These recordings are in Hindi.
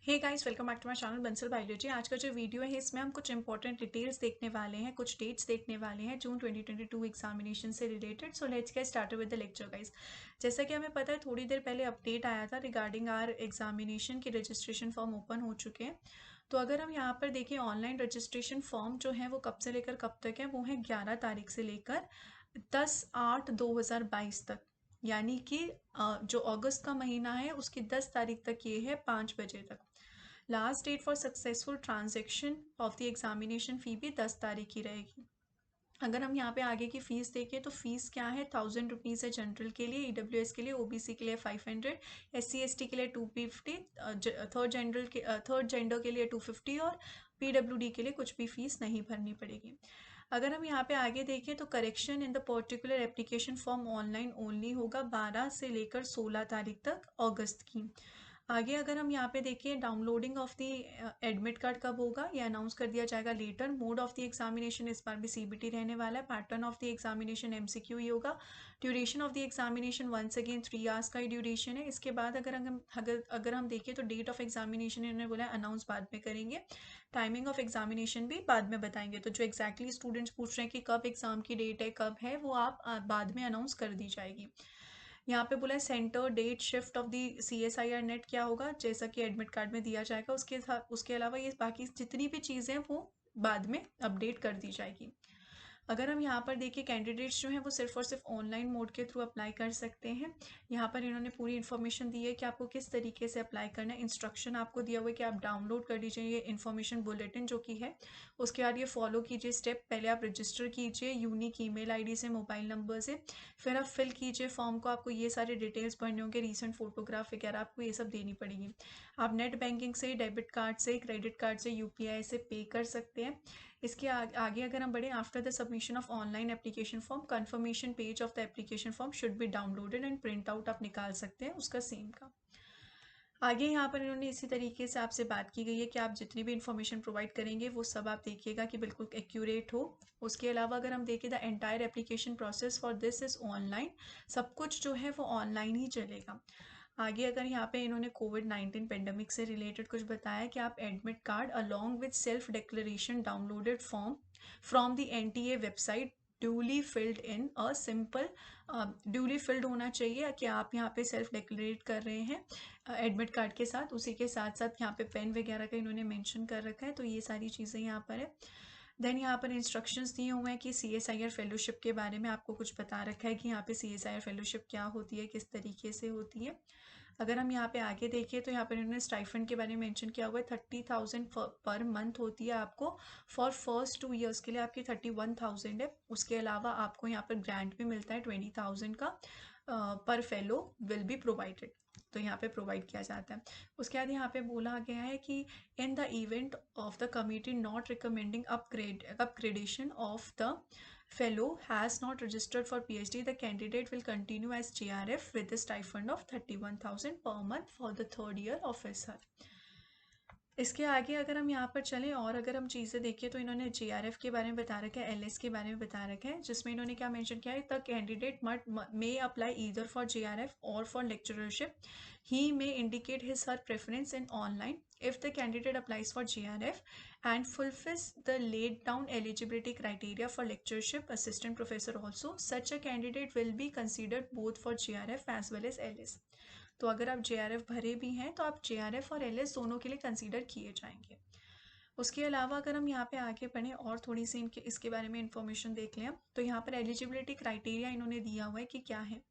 Hey guys, welcome back to my channel Bansal biology. आज का जो वीडियो है इसमें हम कुछ इंपॉर्टेंट डिटेल्स देखने वाले हैं, कुछ डेट्स देखने वाले हैं जून 2022 एग्जामिनेशन से related. So let's get started with the lecture guys. जैसा कि हमें पता है, थोड़ी देर पहले अपडेट आया था रिगार्डिंग आर एग्जामिनेशन की रजिस्ट्रेशन फॉर्म ओपन हो चुके हैं। तो अगर हम यहाँ पर देखें, ऑनलाइन रजिस्ट्रेशन फॉर्म जो है वो कब से लेकर कब तक है, वो है 11 तारीख से लेकर 10/8/2022 तक। यानी कि जो अगस्त का महीना है उसकी 10 तारीख तक ये है, 5 बजे तक। Last date for successful transaction of the examination fee भी 10 तारीख की रहेगी। अगर हम यहाँ पे आगे की फ़ीस देखें तो फ़ीस क्या है, 1000 रुपीज़ है जनरल के लिए, ईडब्ल्यूएस के लिए, ओबीसी के लिए 500, एससी एसटी के लिए 250, थर्ड जेंडर के लिए 250 और पीडब्ल्यूडी के लिए कुछ भी फीस नहीं भरनी पड़ेगी। अगर हम यहाँ पे आगे देखें तो correction in the particular application form online only होगा 12 से लेकर 16 तारीख तक अगस्त की। आगे अगर हम यहाँ पे देखें, downloading of the admit card कब होगा, ये अनाउंस कर दिया जाएगा later. Mode of the examination इस बार भी सीबीटी रहने वाला है। Pattern of the examination MCQ ही होगा। Duration of the examination once again 3 hours का ही ड्यूरेशन है। इसके बाद अगर हम देखें तो डेट ऑफ एग्जामिनेशन इन्होंने बोला है अनाउंस बाद में करेंगे, टाइमिंग ऑफ एग्जामिनेशन भी बाद में बताएंगे। तो जो एग्जैक्टली स्टूडेंट्स पूछ रहे हैं कि कब एग्जाम की डेट है, कब है, वो आप बाद में अनाउंस कर दी जाएगी। यहाँ पे बोला है centre date shift of the CSIR NET क्या होगा, जैसा कि एडमिट कार्ड में दिया जाएगा। उसके अलावा ये बाकी जितनी भी चीज़ें हैं वो बाद में अपडेट कर दी जाएगी। अगर हम यहाँ पर देखिए, कैंडिडेट्स जो हैं वो सिर्फ और सिर्फ ऑनलाइन मोड के थ्रू अप्लाई कर सकते हैं। यहाँ पर इन्होंने पूरी इन्फॉर्मेशन दी है कि आपको किस तरीके से अप्लाई करना है। इंस्ट्रक्शन आपको दिया हुआ है कि आप डाउनलोड कर लीजिए ये इन्फॉर्मेशन बुलेटिन जो कि है। उसके बाद ये फॉलो कीजिए स्टेप। पहले आप रजिस्टर कीजिए यूनिक ईमेल आईडी से, मोबाइल नंबर से। फिर आप फिल कीजिए फॉर्म को। आपको ये सारे डिटेल्स भरने होंगे, रीसेंट फोटोग्राफ वगैरह आपको ये सब देनी पड़ेगी। आप नेट बैंकिंग से, डेबिट कार्ड से, क्रेडिट कार्ड से, यूपीआई से पे कर सकते हैं। इसके आगे अगर हम बढ़े, after the submission of online application form, confirmation page of the application form should be downloaded and print out आप निकाल सकते हैं उसका सेम का। आगे यहाँ पर इन्होंने इसी तरीके से आपसे बात की गई है कि आप जितनी भी इंफॉर्मेशन प्रोवाइड करेंगे वो सब आप देखिएगा कि बिल्कुल एक्यूरेट हो। उसके अलावा अगर हम देखें, the entire application process for this is online. सब कुछ जो है वो ऑनलाइन ही चलेगा। आगे अगर यहाँ पे इन्होंने कोविड-19 पेंडेमिक से रिलेटेड कुछ बताया कि आप admit card along with self declaration downloaded form from the NTA website duly filled in a simple, duly field होना चाहिए कि आप यहाँ पे सेल्फ डिक्लेरेट कर रहे हैं एडमिट कार्ड के साथ। उसी के साथ साथ यहाँ पे पेन वगैरह का इन्होंने मेंशन कर रखा है। तो ये सारी चीज़ें यहाँ पर है। देन यहाँ पर इंस्ट्रक्शंस दिए हुए हैं कि CSIR फेलोशिप के बारे में आपको कुछ बता रखा है कि यहाँ पे CSIR फेलोशिप क्या होती है, किस तरीके से होती है। अगर हम यहाँ पे आगे देखें तो यहाँ पर इन्होंने स्टाइफंड के बारे में मेंशन किया हुआ है। 30,000 पर मंथ होती है आपको। फॉर फर्स्ट 2 ईयर्स के लिए आपकी 31,000 है। उसके अलावा आपको यहाँ पर ग्रांट भी मिलता है 20,000 का, पर फेलो विल बी प्रोवाइडेड। तो यहाँ पे प्रोवाइड किया जाता है। उसके बाद यहाँ पे बोला गया है कि in the event of the committee not recommending upgradation of the fellow has not registered for PhD, the candidate will continue as JRF with a stipend of 31,000 per month for the third year of his her. इसके आगे अगर हम यहाँ पर चलें और अगर हम चीज़ें देखें तो इन्होंने JRF के बारे में बता रखा है, LS के बारे में बता रखा है, जिसमें इन्होंने क्या मेंशन किया है, the candidate may apply either for JRF और for lectureship. He may indicate his her preference in online. If the candidate applies for JRF and fulfills the laid down eligibility criteria for lectureship, assistant professor also, such a candidate will be considered both for JRF as well as LS. तो अगर आप JRF भरे भी हैं तो आप JRF और LS दोनों के लिए कंसीडर किए जाएंगे। उसके अलावा अगर हम यहाँ पे आगे पढ़ें और थोड़ी सी इसके बारे में इंफॉर्मेशन देख लें, तो यहाँ पर एलिजिबिलिटी क्राइटेरिया इन्होंने दिया हुआ है कि क्या है।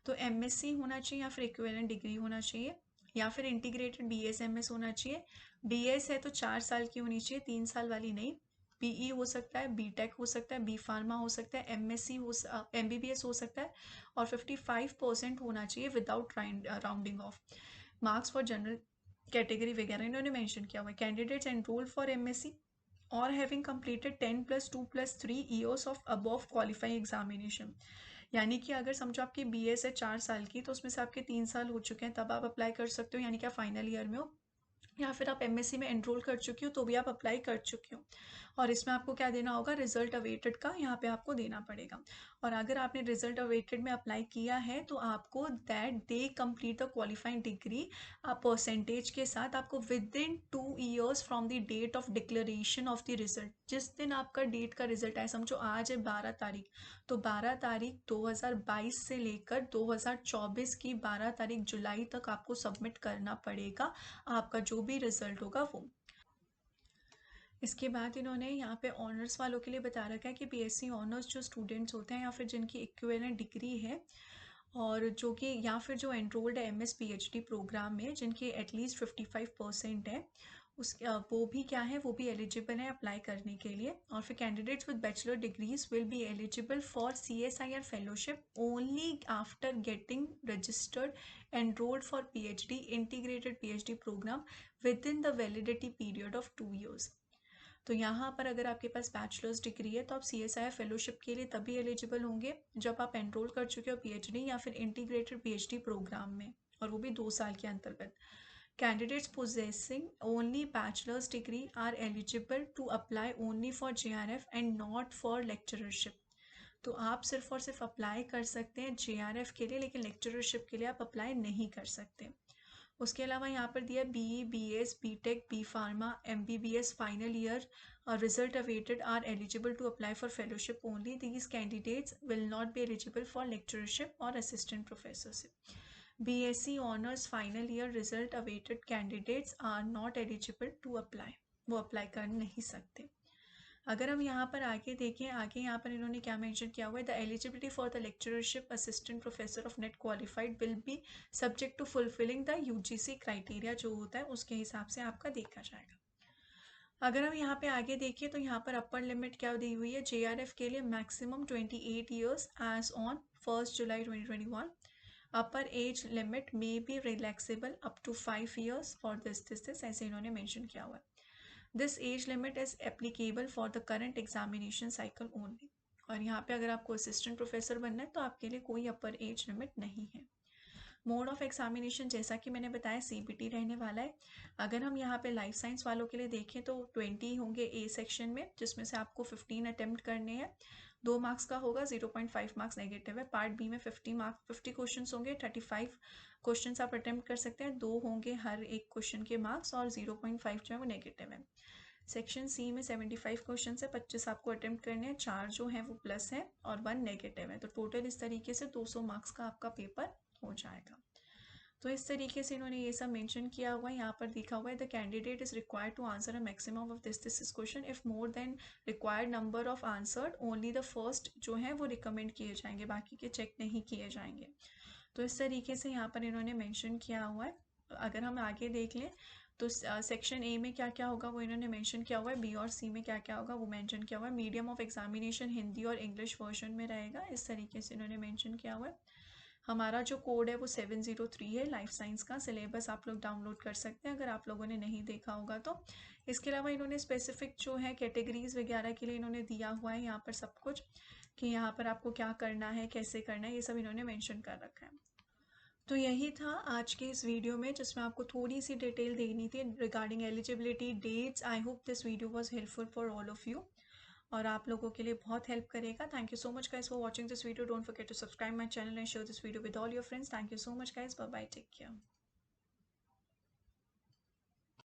तो MSc होना चाहिए या फिर इक्विवेलेंट डिग्री होना चाहिए, या फिर इंटीग्रेटेड BS MS होना चाहिए। BS है तो 4 साल की होनी चाहिए, 3 साल वाली नहीं। BE हो सकता है, BTech हो सकता है, B Pharma हो सकता है, MSc हो, MBBS हो सकता है, और 55% होना चाहिए without rounding off. Marks for general category वगैरह इन्होंने मेंशन किया हुआ है। कैंडिडेट्स एनरोल फॉर MSc और having completed 10+2+3 years of above qualifying examination. यानी कि अगर समझो आपकी BS है 4 साल की, तो उसमें से आपके 3 साल हो चुके हैं, तब आप अप्लाई कर सकते हो, यानी कि आप फाइनल ईयर में हो। या फिर आप एमएससी में एनरोल कर चुकी हो तो भी आप अप्लाई कर चुके हो। और इसमें आपको क्या देना होगा, रिजल्ट अवेटेड का यहाँ पे आपको देना पड़ेगा। और अगर आपने रिजल्ट अवेटेड में अप्लाई किया है तो आपको that day complete the qualifying degree percentage के साथ आपको within 2 years from the date of declaration of the result, जिस दिन आपका डेट का रिजल्ट है, समझो आज है 12 तारीख, तो 12 तारीख 2022 से लेकर 2024 की 12 तारीख जुलाई तक आपको सबमिट करना पड़ेगा आपका जो भी रिजल्ट होगा वो। इसके बाद इन्होंने यहाँ पे ऑनर्स वालों के लिए बता रखा है कि बीएससी ऑनर्स जो स्टूडेंट्स होते हैं या फिर जिनकी इक्विवेलेंट डिग्री है और जो कि या फिर जो एनरोल्ड है एमएस पीएचडी प्रोग्राम में जिनकी एटलीस्ट 55% है, उस वो भी क्या है, वो भी एलिजिबल है अप्लाई करने के लिए। और फिर candidates with bachelor degrees will be eligible for CSIR fellowship only after getting registered enrolled for PhD integrated PhD programme within the validity period of 2 years। तो यहाँ पर अगर आपके पास बैचलर्स डिग्री है तो आप CSIR फेलोशिप के लिए तभी एलिजिबल होंगे जब आप एनरोल कर चुके हो पीएचडी या फिर इंटीग्रेटेड पीएचडी प्रोग्राम में, और वो भी 2 साल के अंतर्गत। Candidates possessing only bachelor's degree are eligible to apply only for JRF and not for lecturership। तो आप सिर्फ और सिर्फ अप्लाई कर सकते हैं JRF के लिए, लेकिन लेक्चररशिप के लिए आप अप्लाई नहीं कर सकते। उसके अलावा यहाँ पर दिया BE BS BTech B Pharma MBBS final year result awaited are eligible to apply for fellowship only. These candidates will not be eligible for lectureship और assistant professorship. BSc honours final year result awaited candidates are not eligible to apply, वो अप्लाई कर नहीं सकते। अगर हम यहाँ पर आगे देखें, आगे यहाँ पर इन्होंने क्या मेंशन किया हुआ है, the eligibility for the lectureship assistant professor of NET qualified will be subject to fulfilling the UGC criteria जो होता है उसके हिसाब से आपका देखा जाएगा। अगर हम यहाँ पे आगे देखिए तो यहाँ पर अपर लिमिट क्या दी हुई है, JRF के लिए maximum 28 years age on 1 July 2021। Upper age limit may be relaxable up to 5 years for this ऐसे इन्होंने मेंशन किया हुआ है। This age limit is applicable for the current examination cycle only. और यहाँ पे अगर आपको असिस्टेंट प्रोफेसर बनना है तो आपके लिए कोई अपर एज लिमिट नहीं है। मोड ऑफ एग्जामिनेशन जैसा कि मैंने बताया CBT रहने वाला है। अगर हम यहाँ पे लाइफ साइंस वालों के लिए देखें तो 20 होंगे A सेक्शन में, जिसमें से आपको 15 अटेम्प्ट करने हैं। 2 मार्क्स का होगा, 0.5 मार्क्स नेगेटिव है। पार्ट B में 50 क्वेश्चन होंगे, 35 क्वेश्चन आप अटेम्प्ट कर सकते हैं। 2 होंगे हर एक क्वेश्चन के मार्क्स और 0.5 जो है वो नेगेटिव है। सेक्शन C में 75 क्वेश्चन है, 25 आपको अटेम्प्ट करने हैं, 4 जो हैं वो प्लस है और 1 नेगेटिव है। तो टोटल इस तरीके से 200 मार्क्स का आपका पेपर हो जाएगा। तो इस तरीके से इन्होंने ये सब मेंशन किया हुआ है। यहाँ पर लिखा हुआ है the candidate is required to answer a maximum of this question if more than required number of answered only the first जो है वो रिकमेंड किए जाएंगे, बाकी के चेक नहीं किए जाएंगे। तो इस तरीके से यहाँ पर इन्होंने मेंशन किया हुआ है। अगर हम आगे देख लें तो सेक्शन A में क्या क्या होगा वो इन्होंने मेंशन किया हुआ है, B और C में क्या क्या होगा वो मेंशन किया हुआ है। मीडियम ऑफ एग्जामिनेशन हिंदी और इंग्लिश वर्जन में रहेगा, इस तरीके से इन्होंने मेंशन किया हुआ है। हमारा जो कोड है वो 703 है। लाइफ साइंस का सिलेबस आप लोग डाउनलोड कर सकते हैं अगर आप लोगों ने नहीं देखा होगा तो। इसके अलावा इन्होंने स्पेसिफिक जो है कैटेगरीज वगैरह के लिए इन्होंने दिया हुआ है यहाँ पर सब कुछ, कि यहाँ पर आपको क्या करना है, कैसे करना है, ये सब इन्होंने मेंशन कर रखा है। तो यही था आज के इस वीडियो में जिसमें आपको थोड़ी सी डिटेल देनी थी regarding eligibility dates. I hope this video was helpful for all of you और आप लोगों के लिए बहुत हेल्प करेगा। Thank you so much guys for watching this video. Don't forget to subscribe my channel and share this video with all your friends. Thank you so much guys, bye bye, take care.